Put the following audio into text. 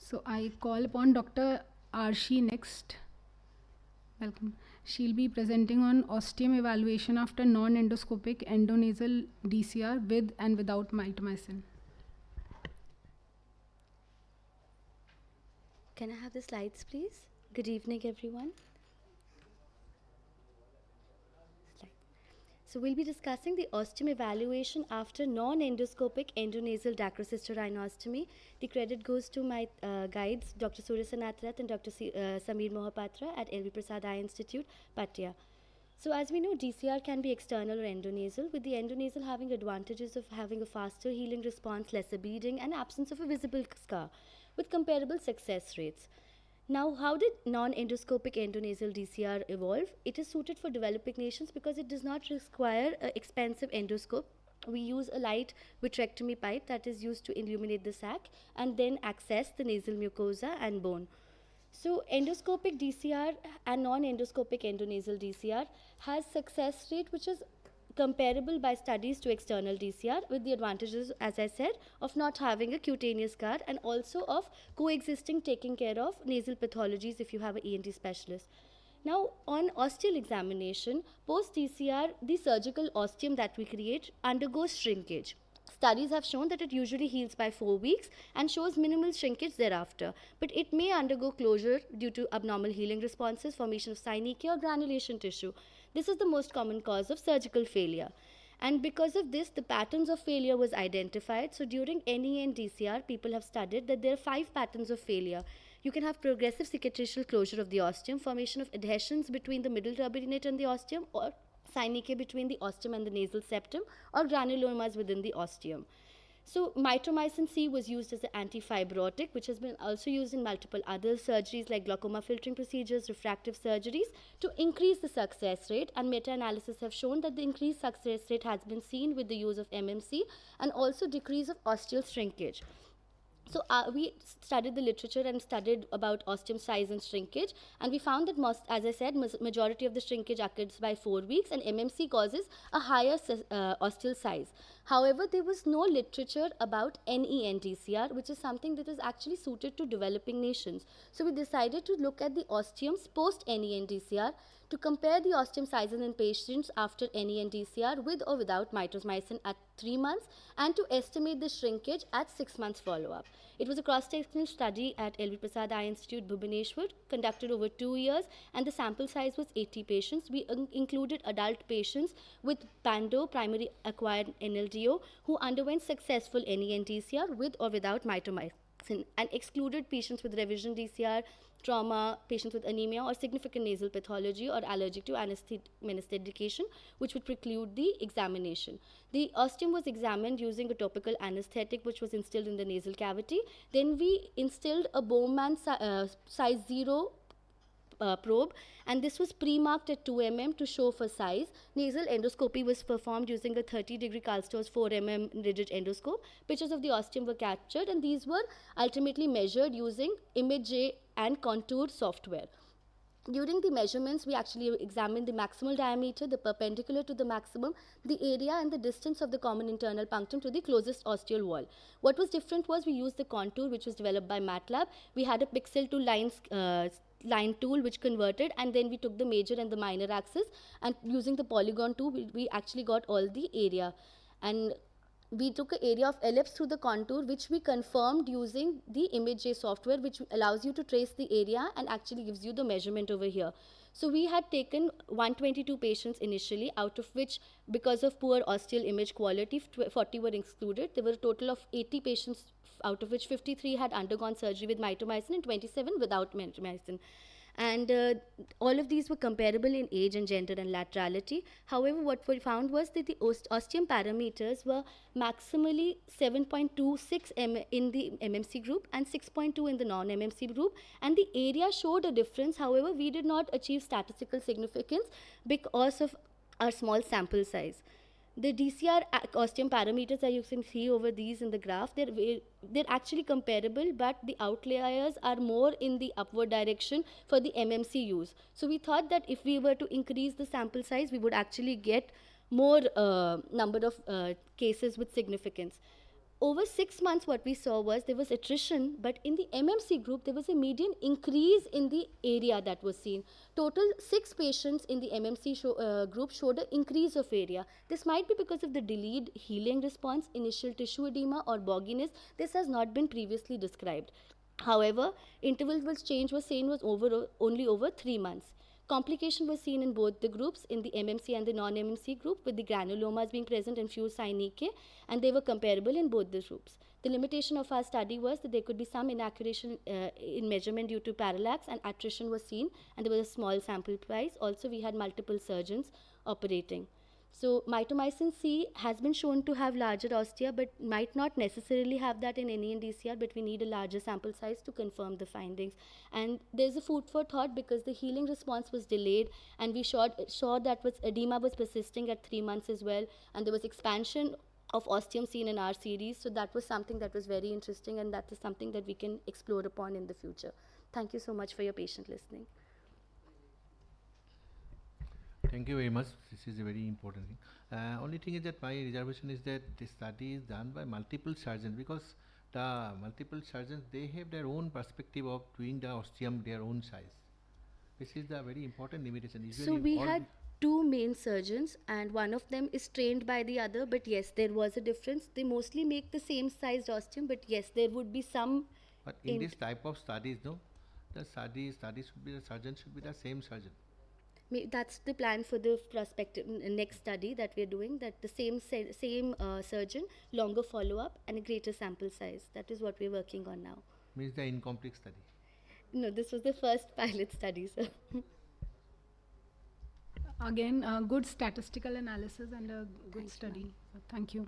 So I call upon Dr. Arshi next. Welcome. She'll be presenting on ostium evaluation after non-endoscopic endonasal DCR with and without mitomycin. Can I have the slides, please? Good evening, everyone. So we'll be discussing the ostium evaluation after non-endoscopic endonasal dacrocystorhinostomy. The credit goes to my guides, Dr. Surya Sanatrat and Dr. Sameer Mohapatra at LV Prasad Eye Institute, Pattaya. So as we know, DCR can be external or endonasal, with the endonasal having advantages of having a faster healing response, lesser bleeding, and absence of a visible scar, with comparable success rates. Now, how did non-endoscopic endonasal DCR evolve? It is suited for developing nations because it does not require an expensive endoscope. We use a light vitrectomy pipe that is used to illuminate the sac and then access the nasal mucosa and bone. So endoscopic DCR and non-endoscopic endonasal DCR has success rate which is comparable by studies to external DCR, with the advantages, as I said, of not having a cutaneous scar and also of coexisting taking care of nasal pathologies if you have an ENT specialist. Now, on osteal examination, post DCR, the surgical ostium that we create undergoes shrinkage. Studies have shown that it usually heals by 4 weeks and shows minimal shrinkage thereafter, but it may undergo closure due to abnormal healing responses, formation of synechia, or granulation tissue. This is the most common cause of surgical failure. And because of this, the patterns of failure was identified. So during NE and DCR, people have studied that there are 5 patterns of failure. You can have progressive cicatricial closure of the ostium, formation of adhesions between the middle turbinate and the ostium, or synechia between the ostium and the nasal septum, or granulomas within the ostium. So mitomycin C was used as an antifibrotic, which has been also used in multiple other surgeries like glaucoma filtering procedures, refractive surgeries, to increase the success rate. And meta-analysis have shown that the increased success rate has been seen with the use of MMC and also decrease of osteal shrinkage. So we studied the literature and studied about ostium size and shrinkage, and we found that most, as I said, majority of the shrinkage occurs by 4 weeks, and MMC causes a higher osteal size. However, there was no literature about NENTCR, which is something that is actually suited to developing nations. So we decided to look at the ostiums post NENTCR to compare the ostium sizes in patients after NENTCR with or without mitomycin at 3 months, and to estimate the shrinkage at 6 months follow-up. It was a cross-sectional study at LV Prasad Eye Institute, Bhubaneswar, conducted over 2 years, and the sample size was 80 patients. We included adult patients with PANDO, primary acquired NLDO, who underwent successful NENTCR with or without mitomycin, and excluded patients with revision DCR, trauma, patients with anemia, or significant nasal pathology, or allergic to medication, which would preclude the examination. The ostium was examined using a topical anesthetic, which was instilled in the nasal cavity. Then we instilled a Bowman size 0 probe, and this was pre-marked at 2 mm to show for size. Nasal endoscopy was performed using a 30-degree Karlstorff's 4 mm rigid endoscope. Pictures of the ostium were captured, and these were ultimately measured using ImageJ and contour software. During the measurements, we actually examined the maximal diameter, the perpendicular to the maximum, the area, and the distance of the common internal punctum to the closest osteal wall. What was different was we used the contour, which was developed by MATLAB. We had a pixel to line tool which converted, and then we took the major and the minor axis, and using the polygon tool, we actually got all the area. And we took an area of ellipse through the contour, which we confirmed using the ImageJ software, which allows you to trace the area and actually gives you the measurement over here. So we had taken 122 patients initially, out of which, because of poor osteal image quality, 40 were excluded. There were a total of 80 patients, out of which 53 had undergone surgery with mitomycin and 27 without mitomycin. And all of these were comparable in age and gender and laterality. However, what we found was that the ostium parameters were maximally 7.26 in the MMC group and 6.2 in the non-MMC group, and the area showed a difference. However, we did not achieve statistical significance because of our small sample size. The DCR ostium parameters that you can see over these in the graph, they're actually comparable, but the outliers are more in the upward direction for the MMC use. So we thought that if we were to increase the sample size, we would actually get more number of cases with significance. Over 6 months, what we saw was there was attrition, but in the MMC group, there was a median increase in the area that was seen. Total 6 patients in the MMC group showed an increase of area. This might be because of the delayed healing response, initial tissue edema, or bogginess. This has not been previously described. However, interval was change was seen was only over 3 months. Complication was seen in both the groups, in the MMC and the non-MMC group, with the granulomas being present and few SINGH, and they were comparable in both the groups. The limitation of our study was that there could be some inaccuracy in measurement due to parallax, and attrition was seen, and there was a small sample size. Also, we had multiple surgeons operating. So mitomycin C has been shown to have larger ostia, but might not necessarily have that in any DCR, but we need a larger sample size to confirm the findings. And there's a food for thought because the healing response was delayed, and we saw that edema was persisting at 3 months as well, and there was expansion of ostium seen in our series. So that was something that was very interesting, and that is something that we can explore upon in the future. Thank you so much for your patient listening. Thank you very much. This is a very important thing. Only thing is that my reservation is that this study is done by multiple surgeons, because the multiple surgeons, they have their own perspective of doing the ostium their own size. This is the very important limitation. So Usually we had 2 main surgeons, and one of them is trained by the other, but yes, there was a difference. They mostly make the same sized ostium, but yes, there would be some. But in this type of studies, no, the study should be, the surgeon should be the same surgeon. That's the plan for the prospective next study that we're doing, that the same surgeon, longer follow-up, and a greater sample size. That is what we're working on now. Means the incomplete study. No, this was the first pilot study, sir. Again, good statistical analysis and a good study. Thank you.